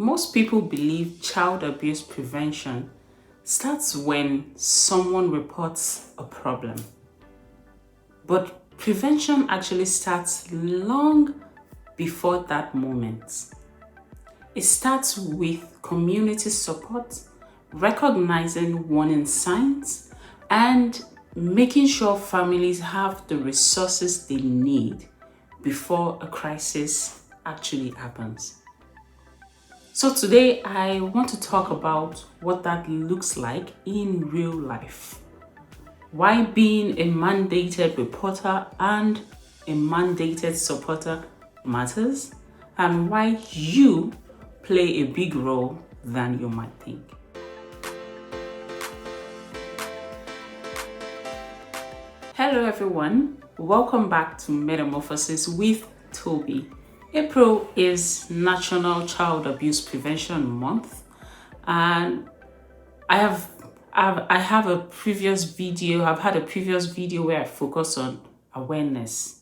Most people believe child abuse prevention starts when someone reports a problem. But prevention actually starts long before that moment. It starts with community support, recognizing warning signs, and making sure families have the resources they need before a crisis actually happens. So today I want to talk about what that looks like in real life. Why being a mandated reporter and a mandated supporter matters, and why you play a big role than you might think. Hello everyone, welcome back to Metamorphosis with Toby. April is National Child Abuse Prevention Month, and I've had a previous video where I focus on awareness.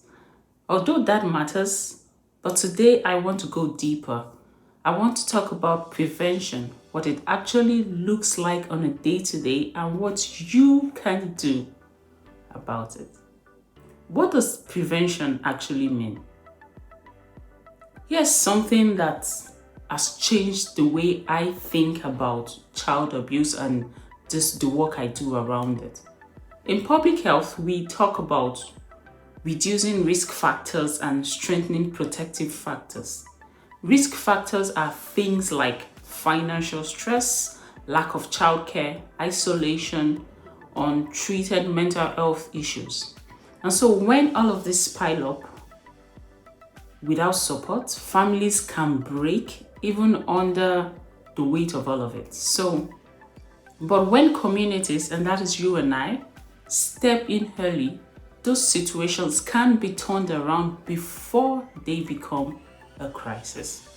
Although that matters, but today I want to go deeper. I want to talk about prevention, what it actually looks like on a day-to-day, and what you can do about it. What does prevention actually mean? Here's something that has changed the way I think about child abuse and just the work I do around it. In public health, we talk about reducing risk factors and strengthening protective factors. Risk factors are things like financial stress, lack of childcare, isolation, untreated mental health issues. And so when all of this pile up, without support, families can break even under the weight of all of it. But when communities, and that is you and I, step in early, those situations can be turned around before they become a crisis.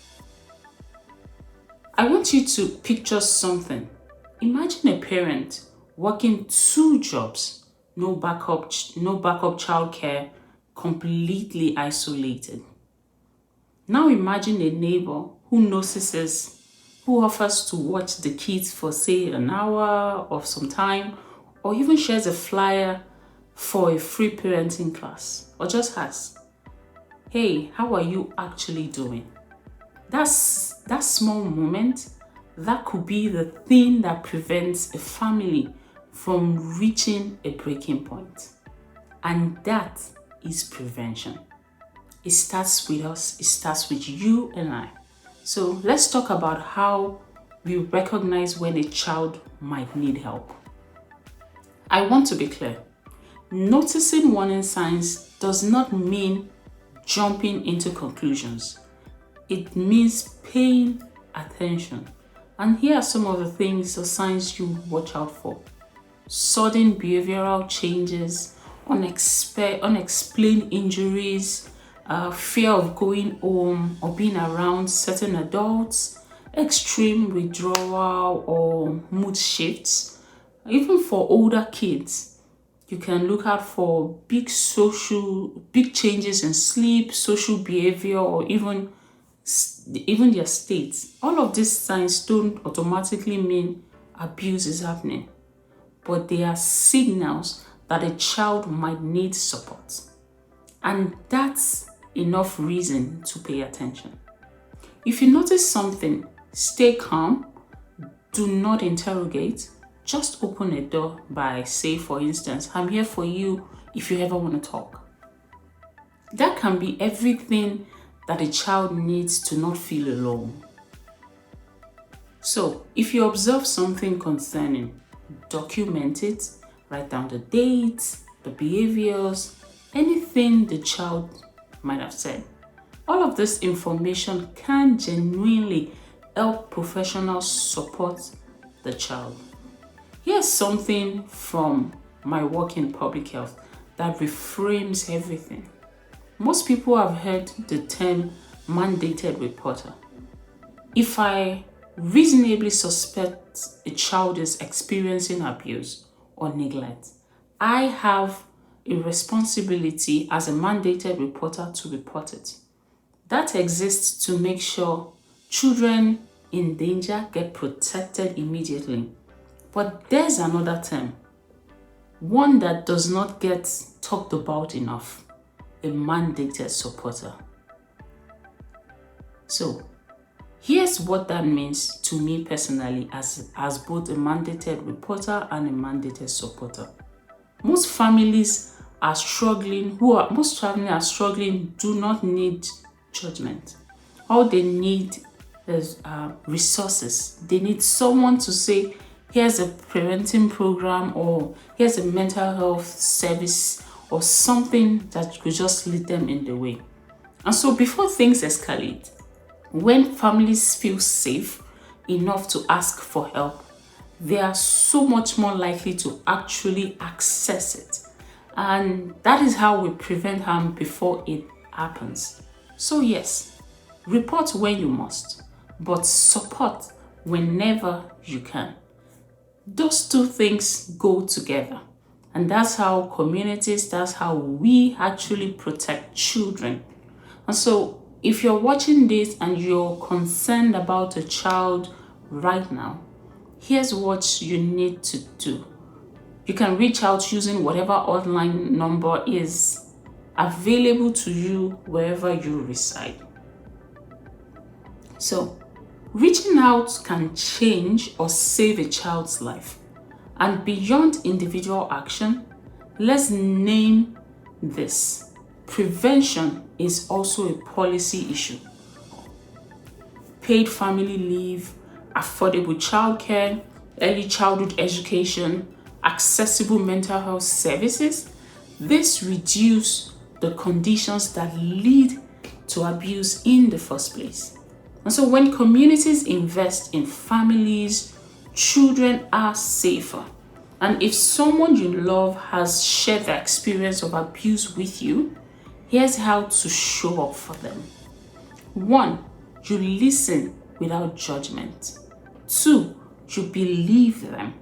I want you to picture something. Imagine a parent working 2 jobs, no backup childcare, completely isolated. Now imagine a neighbor who offers to watch the kids for say an hour of some time, or even shares a flyer for a free parenting class, or just asks, hey, how are you actually doing? That small moment, that could be the thing that prevents a family from reaching a breaking point. And that is prevention. It starts with us, it starts with you and I. So let's talk about how we recognize when a child might need help. I want to be clear. Noticing warning signs does not mean jumping into conclusions. It means paying attention. And here are some of the things or signs you watch out for. Sudden behavioral changes, unexplained injuries, fear of going home or being around certain adults, extreme withdrawal or mood shifts. Even for older kids, you can look out for big changes in sleep, social behavior, or even their states. All of these signs don't automatically mean abuse is happening, but they are signals that a child might need support. And that's enough reason to pay attention. If you notice something, stay calm, do not interrogate, just open a door by, say, for instance, I'm here for you if you ever want to talk. That can be everything that a child needs to not feel alone. So, if you observe something concerning, document it, write down the dates, the behaviors, anything the child might have said. All of this information can genuinely help professionals support the child. Here's something from my work in public health that reframes everything. Most people have heard the term mandated reporter. If I reasonably suspect a child is experiencing abuse or neglect, I have a responsibility as a mandated reporter to report it. That exists to make sure children in danger get protected immediately. But there's another term, one that does not get talked about enough: a mandated supporter. So here's what that means to me personally as both a mandated reporter and a mandated supporter. Most families are struggling, do not need judgment. All they need is resources. They need someone to say, here's a parenting program, or here's a mental health service, or something that could just lead them in the way. And so before things escalate, when families feel safe enough to ask for help, they are so much more likely to actually access it. And that is how we prevent harm before it happens. So yes, report when you must, but support whenever you can. Those two things go together. And that's how communities, that's how we actually protect children. And so if you're watching this and you're concerned about a child right now, here's what you need to do. You can reach out using whatever hotline number is available to you wherever you reside. So, reaching out can change or save a child's life. And beyond individual action, let's name this: prevention is also a policy issue. Paid family leave, affordable childcare, early childhood education, accessible mental health services. This reduce the conditions that lead to abuse in the first place. And so when communities invest in families, children are safer. And if someone you love has shared the experience of abuse with you, here's how to show up for them. 1, you listen without judgment. 2, you believe them.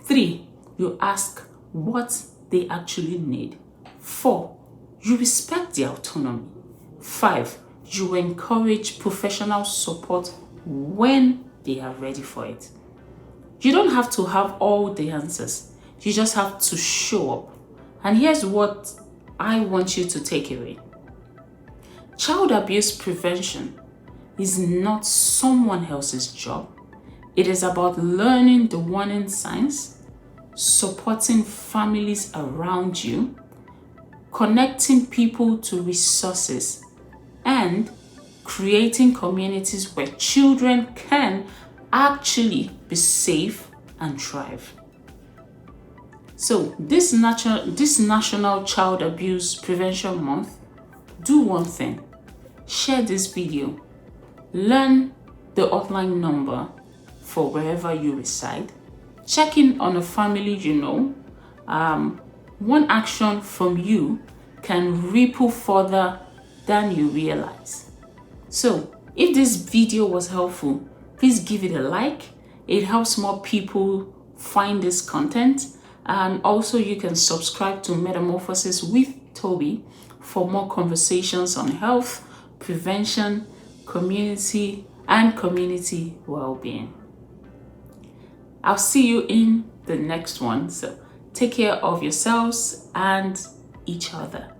3, you ask what they actually need. 4, you respect their autonomy. 5, you encourage professional support when they are ready for it. You don't have to have all the answers. You just have to show up. And here's what I want you to take away. Child abuse prevention is not someone else's job. It is about learning the warning signs, supporting families around you, connecting people to resources, and creating communities where children can actually be safe and thrive. So this National Child Abuse Prevention Month, do one thing: share this video, learn the hotline number for wherever you reside, check in on a family you know. One action from you can ripple further than you realize. So if this video was helpful, please give it a like. It helps more people find this content. And also you can subscribe to Metamorphosis with Toby for more conversations on health, prevention, community, and community well-being. I'll see you in the next one. So take care of yourselves and each other.